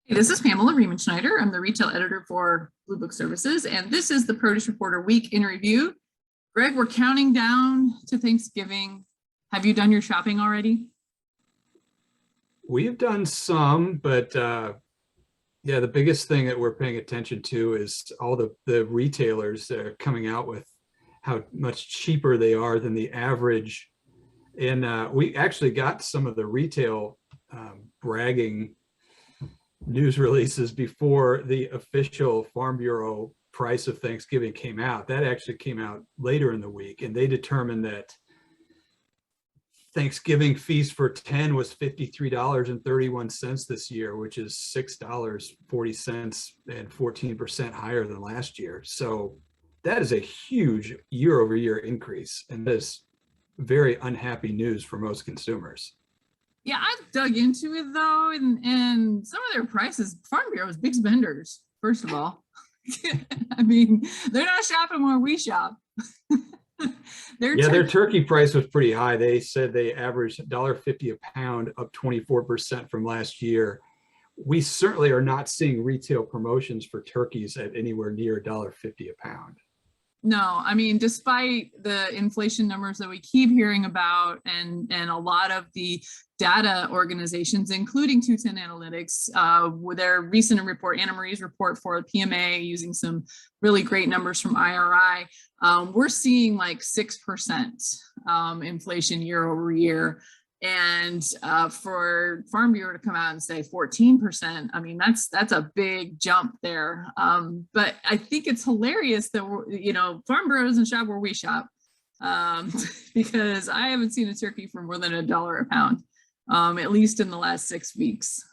Hey, this is Pamela Riemenschneider. I'm the retail editor for Blue Book Services, and this is the Produce Reporter Week in Review. Greg, we're counting down to Thanksgiving. Have you done your shopping already? We've done some, but yeah, the biggest thing that we're paying attention to is all the retailers that are coming out with how much cheaper they are than the average. And we actually got some of the retail bragging news releases before the official Farm Bureau price of Thanksgiving came out. That actually came out later in the week, and they determined that Thanksgiving feast for 10 was $53.31 this year, which is $6.40 and 14% higher than last year. So that is a huge year over year increase, and that is very unhappy news for most consumers. Yeah, I've dug into it though, and some of their prices, Farm Bureau is big spenders, first of all. I mean, they're not shopping where we shop. Their turkey price was pretty high. They said they averaged $1.50 a pound, up 24% from last year. We certainly are not seeing retail promotions for turkeys at anywhere near $1.50 a pound. No, I mean, despite the inflation numbers that we keep hearing about, and a lot of the data organizations, including touting Analytics, with their recent report, Anna Marie's report for PMA, using some really great numbers from IRI, we're seeing like 6% inflation year over year. And for Farm Bureau to come out and say 14%, I mean, that's a big jump there. But I think it's hilarious that Farm Bureau doesn't shop where we shop, because I haven't seen a turkey for more than $1 a pound, at least in the last 6 weeks.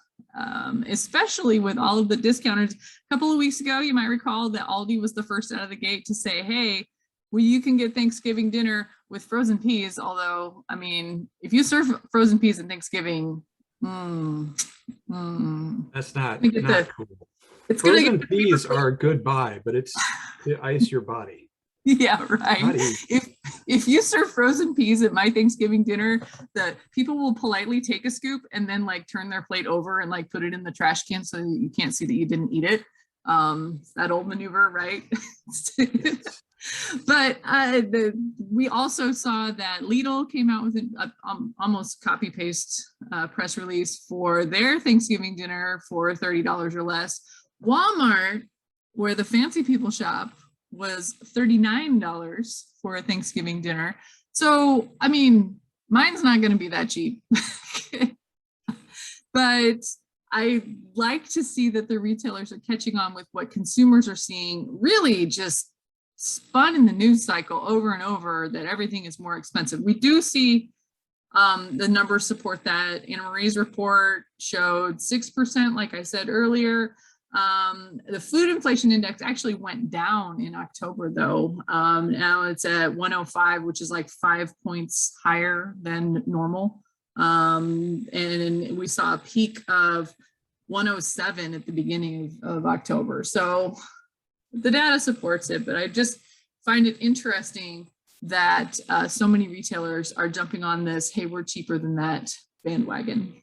Especially with all of the discounters. A couple of weeks ago, you might recall that Aldi was the first out of the gate to say, hey, well, you can get Thanksgiving dinner with frozen peas. Although, I mean, if you serve frozen peas at Thanksgiving, That's not cool. It's frozen peas are a good buy, but it's to ice your body. Yeah, right. If you serve frozen peas at my Thanksgiving dinner, the people will politely take a scoop and then like turn their plate over and like put it in the trash can so you can't see that you didn't eat it. That old maneuver, right? But we also saw that Lidl came out with an almost copy paste press release for their Thanksgiving dinner for $30 or less. Walmart, where the fancy people shop, was $39 for a Thanksgiving dinner. So, I mean, mine's not going to be that cheap. But I like to see that the retailers are catching on with what consumers are seeing, really just spun in the news cycle over and over, that everything is more expensive. We do see the numbers support that. Anna Marie's report showed 6%, like I said earlier. The food inflation index actually went down in October, though. Now it's at 105, which is like 5 points higher than normal. And we saw a peak of 107 at the beginning of October. So the data supports it, but I just find it interesting that so many retailers are jumping on this, hey, we're cheaper than that bandwagon.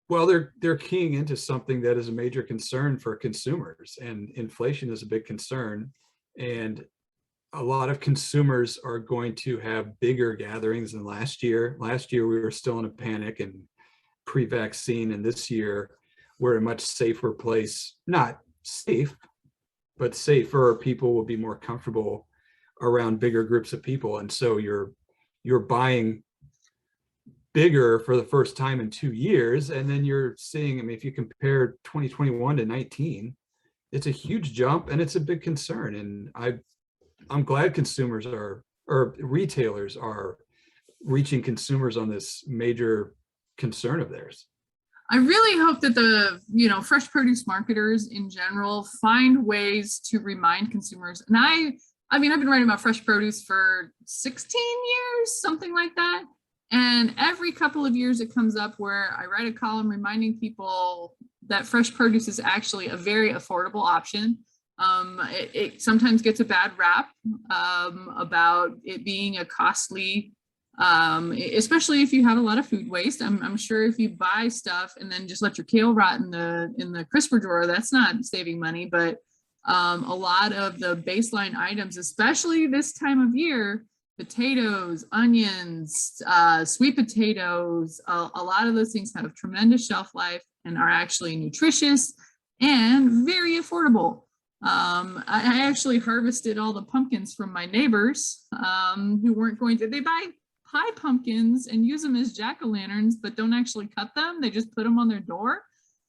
Well, they're keying into something that is a major concern for consumers, and inflation is a big concern. And a lot of consumers are going to have bigger gatherings than last year. Last year, we were still in a panic and pre-vaccine, and this year, we're in a much safer place. Not safe, but safer. People will be more comfortable around bigger groups of people, and so you're buying bigger for the first time in 2 years, and then you're seeing, I mean, if you compare 2021 to 19, it's a huge jump, and it's a big concern. And I'm glad consumers or retailers are reaching consumers on this major concern of theirs. I really hope that the fresh produce marketers in general find ways to remind consumers. And I mean, I've been writing about fresh produce for 16 years, something like that. And every couple of years it comes up where I write a column reminding people that fresh produce is actually a very affordable option. It sometimes gets a bad rap about it being a costly Especially if you have a lot of food waste. I'm sure if you buy stuff and then just let your kale rot in the crisper drawer, that's not saving money. But a lot of the baseline items, especially this time of year, potatoes, onions, sweet potatoes, a lot of those things have tremendous shelf life and are actually nutritious and very affordable. I actually harvested all the pumpkins from my neighbors who weren't going to, they buy pie pumpkins and use them as jack-o'-lanterns, but don't actually cut them. They just put them on their door.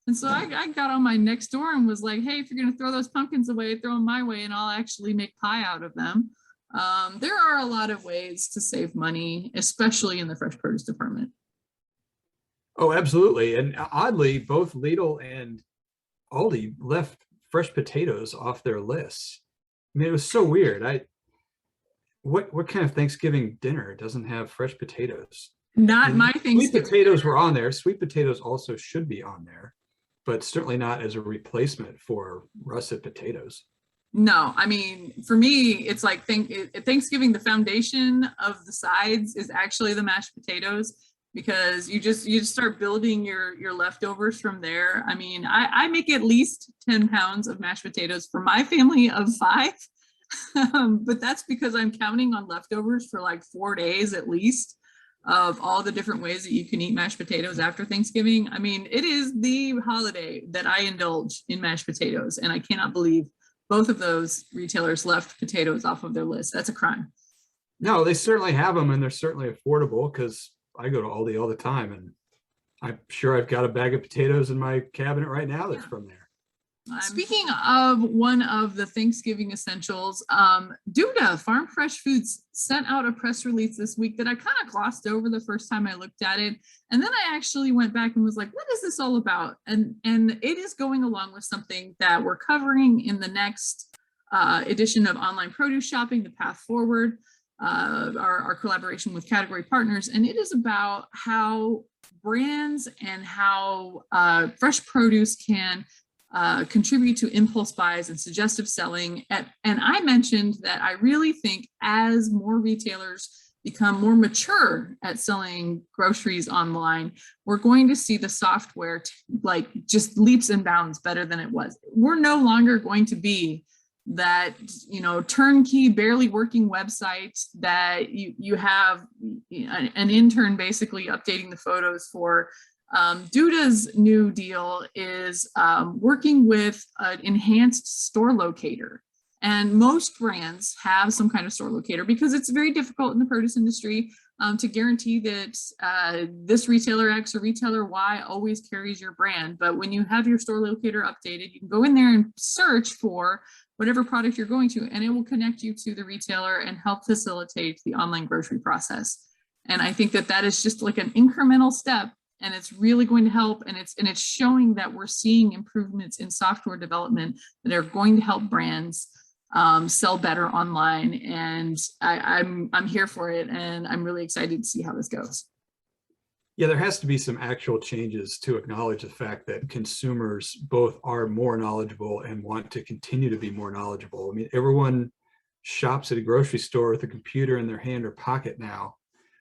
And so I got on my next door and was like, hey, if you're going to throw those pumpkins away, throw them my way and I'll actually make pie out of them. There are a lot of ways to save money, especially in the fresh produce department. Oh, absolutely. And oddly, both Lidl and Aldi left fresh potatoes off their lists. I mean, it was so weird. What kind of Thanksgiving dinner doesn't have fresh potatoes? Not And my Thanksgiving. Sweet potatoes were on there. Sweet potatoes also should be on there, but certainly not as a replacement for russet potatoes. No, I mean, for me, it's like Thanksgiving, the foundation of the sides is actually the mashed potatoes, because you just start building your leftovers from there. I mean, I make at least 10 pounds of mashed potatoes for my family of 5. But that's because I'm counting on leftovers for like 4 days at least of all the different ways that you can eat mashed potatoes after Thanksgiving. I mean, it is the holiday that I indulge in mashed potatoes, and I cannot believe both of those retailers left potatoes off of their list. That's a crime. No, they certainly have them, and they're certainly affordable because I go to Aldi all the time, and I'm sure I've got a bag of potatoes in my cabinet right now that's from there. Speaking of one of the Thanksgiving essentials, Duda Farm Fresh Foods sent out a press release this week that I kind of glossed over the first time I looked at it. And then I actually went back and was like, what is this all about? And it is going along with something that we're covering in the next edition of Online Produce Shopping, The Path Forward, our collaboration with category partners. And it is about how brands and how fresh produce can contribute to impulse buys and suggestive selling. And I mentioned that I really think as more retailers become more mature at selling groceries online, we're going to see the software like just leaps and bounds better than it was. We're no longer going to be that, turnkey, barely working website that you have an intern basically updating the photos for. Duda's new deal is working with an enhanced store locator. And most brands have some kind of store locator because it's very difficult in the produce industry to guarantee that this retailer X or retailer Y always carries your brand. But when you have your store locator updated, you can go in there and search for whatever product you're going to, and it will connect you to the retailer and help facilitate the online grocery process. And I think that is just like an incremental step, and it's really going to help. And it's showing that we're seeing improvements in software development that are going to help brands sell better online. And I'm here for it, and I'm really excited to see how this goes. Yeah, there has to be some actual changes to acknowledge the fact that consumers both are more knowledgeable and want to continue to be more knowledgeable. I mean, everyone shops at a grocery store with a computer in their hand or pocket now.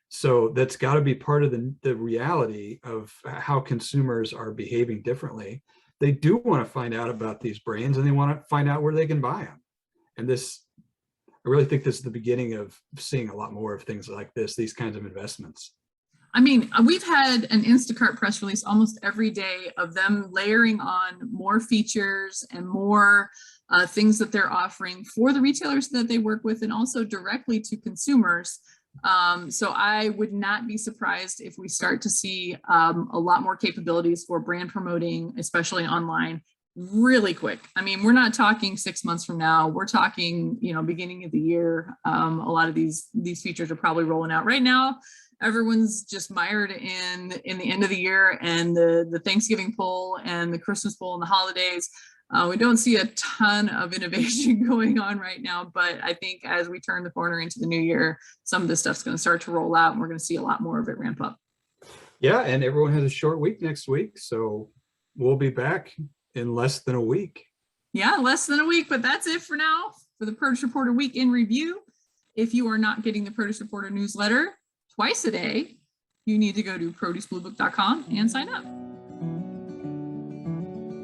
So that's got to be part of the reality of how consumers are behaving differently. They do want to find out about these brands, and they want to find out where they can buy them. And I really think this is the beginning of seeing a lot more of things like this, these kinds of investments. I mean, we've had an Instacart press release almost every day of them layering on more features and more things that they're offering for the retailers that they work with, and also directly to consumers. So I would not be surprised if we start to see a lot more capabilities for brand promoting, especially online, really quick. I mean, we're not talking 6 months from now. We're talking, beginning of the year. A lot of these features are probably rolling out right now. Everyone's just mired in the end of the year and the Thanksgiving pull and the Christmas pull and the holidays. We don't see a ton of innovation going on right now, but I think as we turn the corner into the new year, some of this stuff's going to start to roll out, and we're going to see a lot more of it ramp up. Yeah, and everyone has a short week next week, so we'll be back in less than a week. Yeah, less than a week, but that's it for now for the Produce Reporter Week in Review. If you are not getting the Produce Reporter newsletter, twice a day, you need to go to producebluebook.com and sign up.